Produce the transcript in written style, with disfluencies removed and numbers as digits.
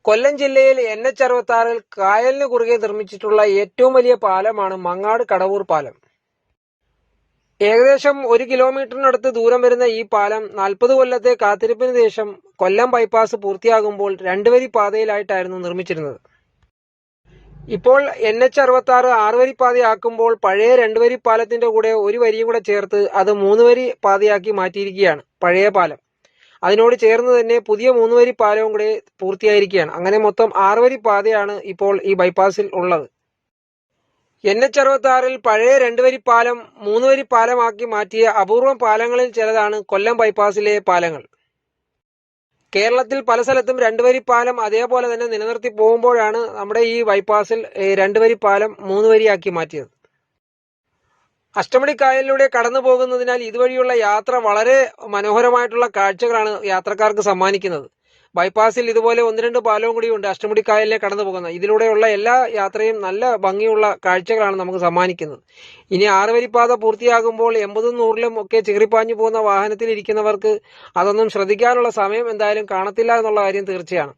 കൊല്ലം ജില്ലയിൽ NH-66 കായലിന് കുറുകെ നിർമ്മിച്ചിട്ടുള്ള ഏറ്റവും വലിയ പാലമാണ് മങ്ങാട് കടവൂർ പാലം. ഏകദേശം 1 കിലോമീറ്ററിനടുത്ത് ദൂരം വരുന്ന ഈ പാലം 40 കൊല്ലത്തെ കാത്തിരിപ്പിന് ശേഷം കൊല്ലം ബൈപ്പാസ് പൂർത്തിയാകുമ്പോൾ 2 വരി പാതയിലായിട്ടായിരുന്നു നിർമ്മിച്ചിരുന്നത്. ഇപ്പോൾ NH-66 6 വരി പാതയാക്കുമ്പോൾ പഴയ 2 വരി പാലത്തിന്റെ കൂടെ ഒരു വരിയും കൂടെ ചേർത്ത് അത് 3 വരി പാതയാക്കി മാറ്റിയിരിക്കുകയാണ് പഴയ പാലം. അതിനോട് ചേർന്ന് തന്നെ പുതിയ 3 വരി പാലവും കൂടെ പൂർത്തിയായിരിക്കുകയാണ്. അങ്ങനെ മൊത്തം 6 വരി പാതയാണ് ഇപ്പോൾ ഈ ബൈപ്പാസിൽ ഉള്ളത്. NH-66 പഴയ 2 വരി പാലം 3 വരി പാലമാക്കി മാറ്റിയ അപൂർവം പാലങ്ങളിൽ ചിലതാണ് കൊല്ലം ബൈപ്പാസിലെ പാലങ്ങൾ. കേരളത്തിൽ പല സ്ഥലത്തും 2 വരി പാലം അതേപോലെ തന്നെ നിലനിർത്തി പോകുമ്പോഴാണ് നമ്മുടെ ഈ ബൈപ്പാസിൽ 2 വരി പാലം 3 വരിയാക്കി മാറ്റിയത്. അഷ്ടമുടി കായലിലൂടെ കടന്നു പോകുന്നതിനാൽ ഇതുവഴിയുള്ള യാത്ര വളരെ മനോഹരമായിട്ടുള്ള കാഴ്ചകളാണ് യാത്രക്കാർക്ക് സമ്മാനിക്കുന്നത്. ബൈപ്പാസിൽ ഇതുപോലെ 1-2 പാലവും കൂടിയുണ്ട് അഷ്ടമുടി കായലിലെ കടന്നു പോകുന്നത്. ഇതിലൂടെയുള്ള എല്ലാ യാത്രയും നല്ല ഭംഗിയുള്ള കാഴ്ചകളാണ് നമുക്ക് സമ്മാനിക്കുന്നത്. ഇനി 6 വരി പാത പൂർത്തിയാകുമ്പോൾ 80-ഉം 100-ലും ഒക്കെ ചിതറിപ്പാഞ്ഞു പോകുന്ന വാഹനത്തിൽ ഇരിക്കുന്നവർക്ക് അതൊന്നും ശ്രദ്ധിക്കാനുള്ള സമയം എന്തായാലും കാണത്തില്ല എന്നുള്ള കാര്യം തീർച്ചയാണ്.